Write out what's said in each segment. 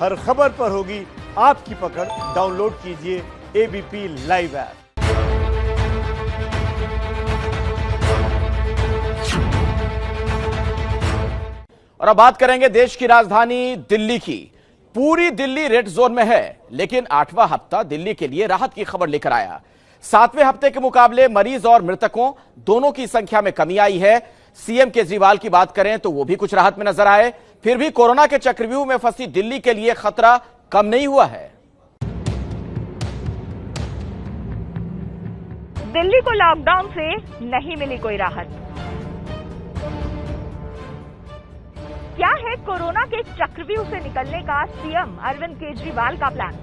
हर खबर पर होगी आपकी पकड़। डाउनलोड कीजिए एबीपी लाइव ऐप। और अब बात करेंगे देश की राजधानी दिल्ली की। पूरी दिल्ली रेड जोन में है, लेकिन 8वां हफ्ता दिल्ली के लिए राहत की खबर लेकर आया। 7वें हफ्ते के मुकाबले मरीज और मृतकों दोनों की संख्या में कमी आई है। सीएम केजरीवाल की बात करें तो वो भी कुछ राहत में नजर आए। फिर भी कोरोना के चक्रव्यूह में फंसी दिल्ली के लिए खतरा कम नहीं हुआ है। दिल्ली को लॉकडाउन से नहीं मिली कोई राहत। क्या है कोरोना के चक्रव्यूह से निकलने का सीएम अरविंद केजरीवाल का प्लान?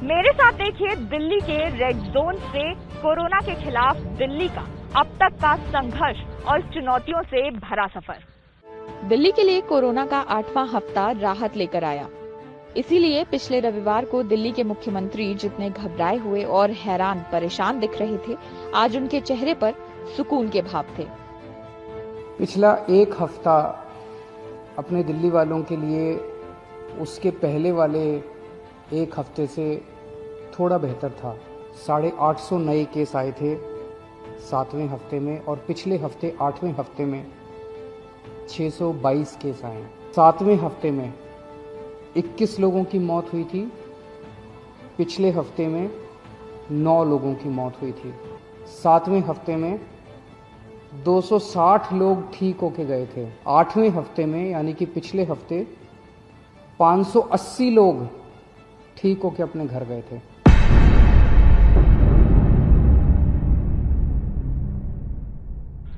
मेरे साथ देखिए दिल्ली के रेड जोन से कोरोना के खिलाफ दिल्ली का अब तक का संघर्ष और चुनौतियों से भरा सफर। दिल्ली के लिए कोरोना का 8वां हफ्ता राहत लेकर आया। इसीलिए पिछले रविवार को दिल्ली के मुख्यमंत्री जितने घबराए हुए और हैरान परेशान दिख रहे थे, आज उनके चेहरे पर सुकून के भाव थे। पिछला एक हफ्ता अपने दिल्ली वालों के लिए उसके पहले वाले एक हफ्ते से थोड़ा बेहतर था। 850 नए केस आए थे 7वें हफ्ते में, और पिछले हफ्ते 8वें हफ्ते में 622 केस आए। 7वें हफ्ते में 21 लोगों की मौत हुई थी, पिछले हफ्ते में 9 लोगों की मौत हुई थी। 7वें हफ्ते में 260 लोग ठीक होके गए थे। 8वें हफ्ते में यानी कि पिछले हफ्ते 580 लोग ठीक होके अपने घर गए थे।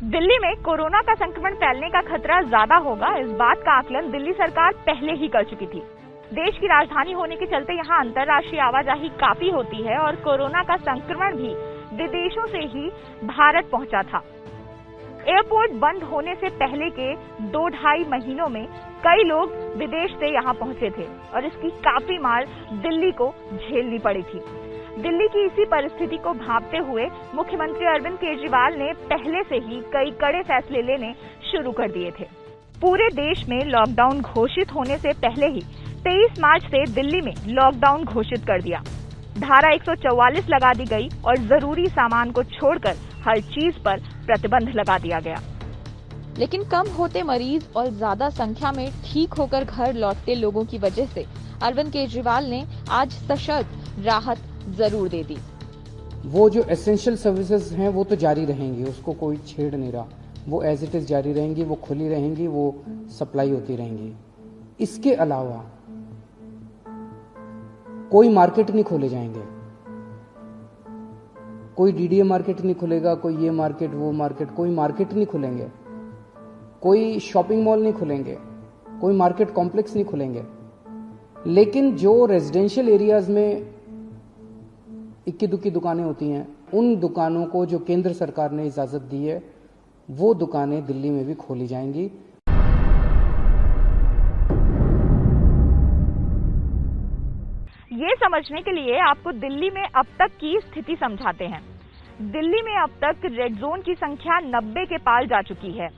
दिल्ली में कोरोना का संक्रमण फैलने का खतरा ज्यादा होगा, इस बात का आकलन दिल्ली सरकार पहले ही कर चुकी थी। देश की राजधानी होने के चलते यहाँ अंतर्राष्ट्रीय आवाजाही काफी होती है और कोरोना का संक्रमण भी विदेशों से ही भारत पहुंचा था। एयरपोर्ट बंद होने से पहले के 2-2.5 महीनों में कई लोग विदेश से यहाँ पहुंचे थे और इसकी काफी मार दिल्ली को झेलनी पड़ी थी। दिल्ली की इसी परिस्थिति को भांपते हुए मुख्यमंत्री अरविंद केजरीवाल ने पहले से ही कई कड़े फैसले लेने शुरू कर दिए थे। पूरे देश में लॉकडाउन घोषित होने से पहले ही 23 मार्च से दिल्ली में लॉकडाउन घोषित कर दिया। धारा 144 लगा दी गई और जरूरी सामान को छोड़कर हर चीज पर प्रतिबंध लगा दिया गया। लेकिन कम होते मरीज और ज्यादा संख्या में ठीक होकर घर लौटते लोगों की वजह से अरविंद केजरीवाल ने आज सशर्त राहत जरूर दे दी। वो जो एसेंशियल सर्विसेज हैं वो तो जारी रहेंगी, उसको कोई छेड़ नहीं रहा। वो एज इट इज जारी रहेंगी, वो खुली रहेंगी, वो सप्लाई होती रहेंगी। इसके अलावा कोई मार्केट नहीं खोले जाएंगे, कोई डीडीए मार्केट नहीं खुलेगा, कोई ये मार्केट वो मार्केट, कोई मार्केट नहीं खुलेंगे, कोई शॉपिंग मॉल नहीं खुलेंगे, कोई मार्केट कॉम्प्लेक्स नहीं खुलेंगे। लेकिन जो रेजिडेंशियल एरियाज में इक्की दुक्की दुकानें होती हैं, उन दुकानों को जो केंद्र सरकार ने इजाजत दी है, वो दुकानें दिल्ली में भी खोली जाएंगी। ये समझने के लिए आपको दिल्ली में अब तक की स्थिति समझाते हैं। दिल्ली में अब तक रेड जोन की संख्या 90 के पार जा चुकी है।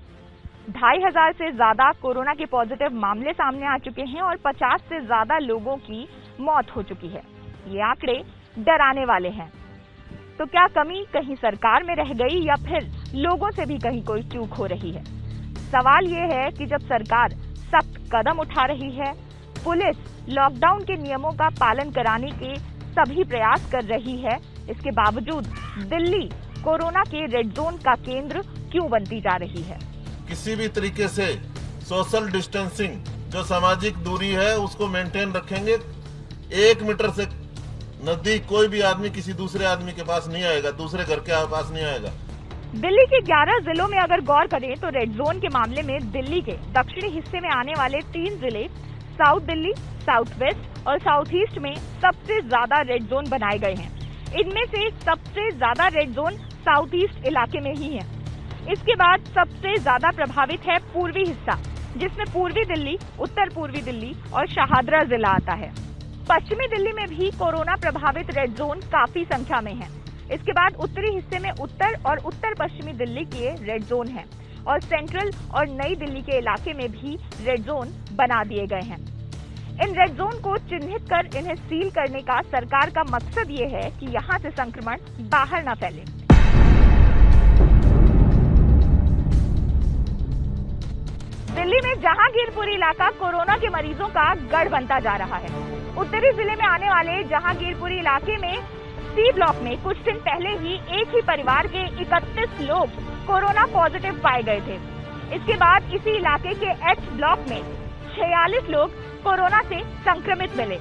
2500 से ज्यादा कोरोना के पॉजिटिव मामले सामने आ चुके हैं और 50 से ज्यादा लोगों की मौत हो चुकी है। ये आंकड़े डराने वाले हैं। तो क्या कमी कहीं सरकार में रह गई या फिर लोगों से भी कहीं कोई चूक हो रही है? सवाल ये है कि जब सरकार सख्त कदम उठा रही है, पुलिस लॉकडाउन के नियमों का पालन कराने के सभी प्रयास कर रही है, इसके बावजूद दिल्ली कोरोना के रेड जोन का केंद्र क्यों बनती जा रही है? किसी भी तरीके से सोशल डिस्टेंसिंग, जो सामाजिक दूरी है, उसको मेंटेन रखेंगे। 1 मीटर से नजदीक कोई भी आदमी किसी दूसरे आदमी के पास नहीं आएगा, दूसरे घर के पास नहीं आएगा। दिल्ली के 11 जिलों में अगर गौर करें तो रेड जोन के मामले में दिल्ली के दक्षिणी हिस्से में आने वाले 3 जिले साउथ दिल्ली, साउथ वेस्ट और साउथ ईस्ट में सबसे ज्यादा रेड जोन बनाए गए हैं। इनमें से सबसे ज्यादा रेड जोन साउथ ईस्ट इलाके में ही है। इसके बाद सबसे ज्यादा प्रभावित है पूर्वी हिस्सा, जिसमें पूर्वी दिल्ली, उत्तर पूर्वी दिल्ली और शाहदरा जिला आता है। पश्चिमी दिल्ली में भी कोरोना प्रभावित रेड जोन काफी संख्या में है। इसके बाद उत्तरी हिस्से में उत्तर और उत्तर पश्चिमी दिल्ली के रेड जोन है और सेंट्रल और नई दिल्ली के इलाके में भी रेड जोन बना दिए गए हैं। इन रेड जोन को चिन्हित कर इन्हें सील करने का सरकार का मकसद ये है कि यहाँ से संक्रमण बाहर न फैले। दिल्ली में जहांगीरपुरी इलाका कोरोना के मरीजों का गढ़ बनता जा रहा है। उत्तरी जिले में आने वाले जहांगीरपुरी इलाके में सी ब्लॉक में कुछ दिन पहले ही एक ही परिवार के 31 लोग कोरोना पॉजिटिव पाए गए थे। इसके बाद इसी इलाके के एच ब्लॉक में 46 लोग कोरोना से संक्रमित मिले।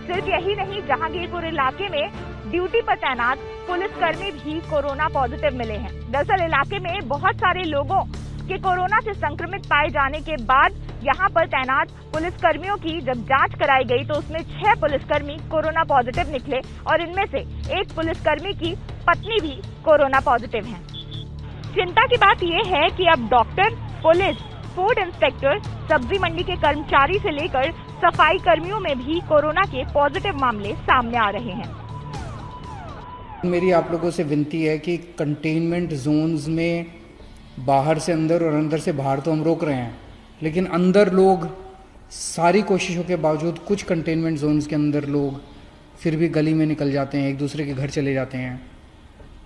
सिर्फ यही नहीं, जहांगीरपुर इलाके में ड्यूटी पर तैनात पुलिसकर्मी भी कोरोना पॉजिटिव मिले हैं। दरअसल इलाके में बहुत सारे लोगों के कोरोना से संक्रमित पाए जाने के बाद यहाँ पर तैनात पुलिसकर्मियों की जब जांच कराई गई तो उसमें 6 पुलिसकर्मी कोरोना पॉजिटिव निकले और इनमें से एक पुलिसकर्मी की पत्नी भी कोरोना पॉजिटिव है। चिंता की बात यह है कि अब डॉक्टर, पुलिस, फूड इंस्पेक्टर, सब्जी मंडी के कर्मचारी से लेकर सफाई कर्मियों में भी कोरोना के पॉजिटिव मामले सामने आ रहे हैं। मेरी आप लोगों से विनती है कि कंटेनमेंट जोन्स में बाहर से अंदर और अंदर से बाहर तो हम रोक रहे हैं, लेकिन अंदर लोग सारी कोशिशों के बावजूद कुछ कंटेनमेंट जोन्स के अंदर लोग फिर भी गली में निकल जाते हैं, एक दूसरे के घर चले जाते हैं।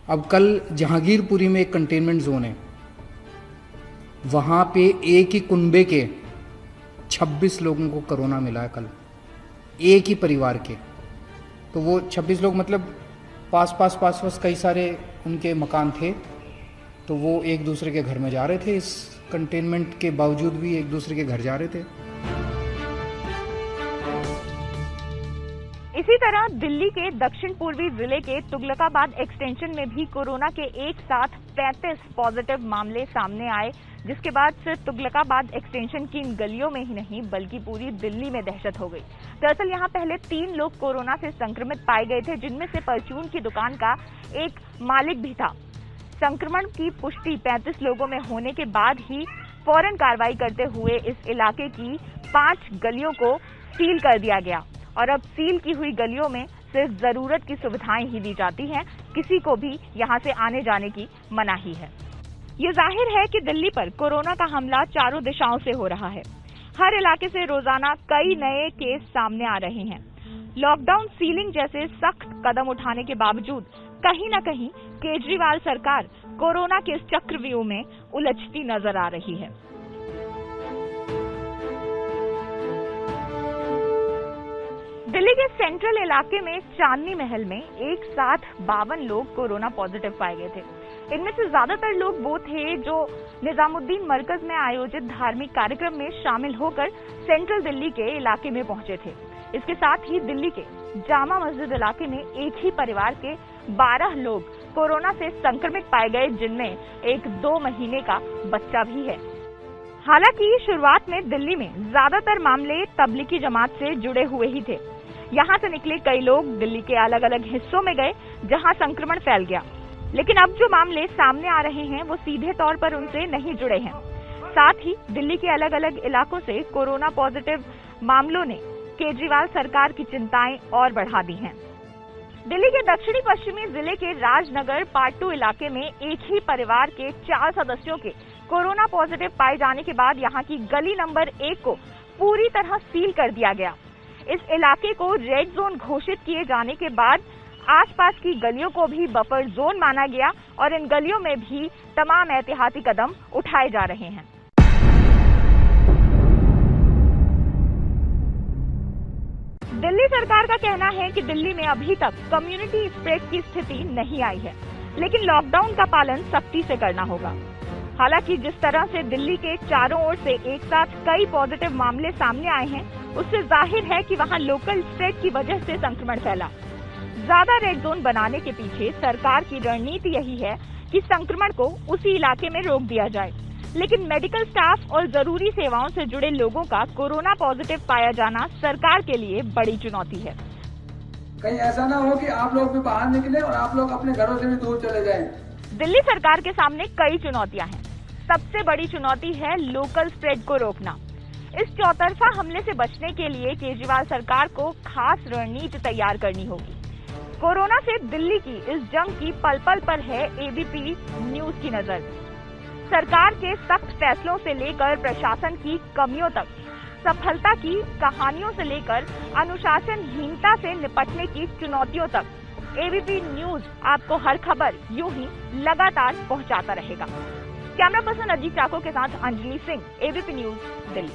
अब कल जहांगीरपुरी में एक कंटेनमेंट जोन है, वहाँ पे एक ही कुनबे के 26 लोगों को कोरोना मिला है कल, एक ही परिवार के। तो वो 26 लोग मतलब पास कई सारे उनके मकान थे, तो वो एक दूसरे के घर में जा रहे थे। इस कंटेनमेंट के बावजूद भी एक दूसरे के घर जा रहे थे। इसी तरह दिल्ली के दक्षिण पूर्वी जिले के तुगलकाबाद एक्सटेंशन में भी कोरोना के एक साथ 35 पॉजिटिव मामले सामने आए, जिसके बाद सिर्फ तुगलकाबाद एक्सटेंशन की इन गलियों में ही नहीं बल्कि पूरी दिल्ली में दहशत हो गई। दरअसल यहाँ पहले 3 लोग कोरोना से संक्रमित पाए गए थे, जिनमें से परचून की दुकान का एक मालिक भी था। संक्रमण की पुष्टि 35 लोगों में होने के बाद ही फौरन कार्रवाई करते हुए इस इलाके की 5 गलियों को सील कर दिया गया और अब सील की हुई गलियों में सिर्फ जरूरत की सुविधाएं ही दी जाती हैं, किसी को भी यहां से आने जाने की मनाही है। ये जाहिर है कि दिल्ली पर कोरोना का हमला चारों दिशाओं से हो रहा है। हर इलाके से रोजाना कई नए केस सामने आ रहे हैं। लॉकडाउन, सीलिंग जैसे सख्त कदम उठाने के बावजूद कहीं न कहीं केजरीवाल सरकार कोरोना के इस चक्रव्यूह में उलझती नजर आ रही है। दिल्ली के सेंट्रल इलाके में चांदनी महल में एक साथ 52 लोग कोरोना पॉजिटिव पाए गए थे। इनमें से ज्यादातर लोग वो थे जो निजामुद्दीन मरकज में आयोजित धार्मिक कार्यक्रम में शामिल होकर सेंट्रल दिल्ली के इलाके में पहुंचे थे। इसके साथ ही दिल्ली के जामा मस्जिद इलाके में एक ही परिवार के 12 लोग कोरोना से संक्रमित पाए गए, जिनमें एक 2 महीने का बच्चा भी है। हालांकि शुरुआत में दिल्ली में ज्यादातर मामले तबलीगी जमात से जुड़े हुए ही थे। यहाँ से निकले कई लोग दिल्ली के अलग अलग हिस्सों में गए जहाँ संक्रमण फैल गया, लेकिन अब जो मामले सामने आ रहे हैं वो सीधे तौर पर उनसे नहीं जुड़े हैं। साथ ही दिल्ली के अलग अलग इलाकों से कोरोना पॉजिटिव मामलों ने केजरीवाल सरकार की चिंताएं और बढ़ा दी हैं। दिल्ली के दक्षिणी पश्चिमी जिले के राजनगर पार्ट 2 इलाके में एक ही परिवार के 4 सदस्यों के कोरोना पॉजिटिव पाए जाने के बाद यहाँ की गली नंबर 1 को पूरी तरह सील कर दिया गया। इस इलाके को रेड जोन घोषित किए जाने के बाद आसपास की गलियों को भी बफर जोन माना गया और इन गलियों में भी तमाम एहतियाती कदम उठाए जा रहे हैं। दिल्ली सरकार का कहना है कि दिल्ली में अभी तक कम्युनिटी स्प्रेड की स्थिति नहीं आई है, लेकिन लॉकडाउन का पालन सख्ती से करना होगा। हालांकि जिस तरह से दिल्ली के चारों ओर से एक साथ कई पॉजिटिव मामले सामने आए हैं, उससे जाहिर है कि वहां लोकल स्प्रेड की वजह से संक्रमण फैला। ज्यादा रेड जोन बनाने के पीछे सरकार की रणनीति यही है कि संक्रमण को उसी इलाके में रोक दिया जाए, लेकिन मेडिकल स्टाफ और जरूरी सेवाओं से जुड़े लोगों का कोरोना पॉजिटिव पाया जाना सरकार के लिए बड़ी चुनौती है। कहीं ऐसा ना हो कि आप लोग भी बाहर निकले और आप लोग अपने घरों से भी दूर चले जाएं। दिल्ली सरकार के सामने कई चुनौतियां हैं। सबसे बड़ी चुनौती है लोकल स्प्रेड को रोकना। इस चौतरफा हमले से बचने के लिए केजरीवाल सरकार को खास रणनीति तैयार करनी होगी। कोरोना से दिल्ली की इस जंग की पल पल पर है एबीपी न्यूज की नजर। सरकार के सख्त फैसलों से लेकर प्रशासन की कमियों तक सफलता की कहानियों से लेकर अनुशासनहीनता से निपटने की चुनौतियों तक एबीपी न्यूज आपको हर खबर यूं ही लगातार पहुंचाता रहेगा। कैमरा पर्सन अजीत चाको के साथ अंजलि सिंह, एबीपी न्यूज, दिल्ली।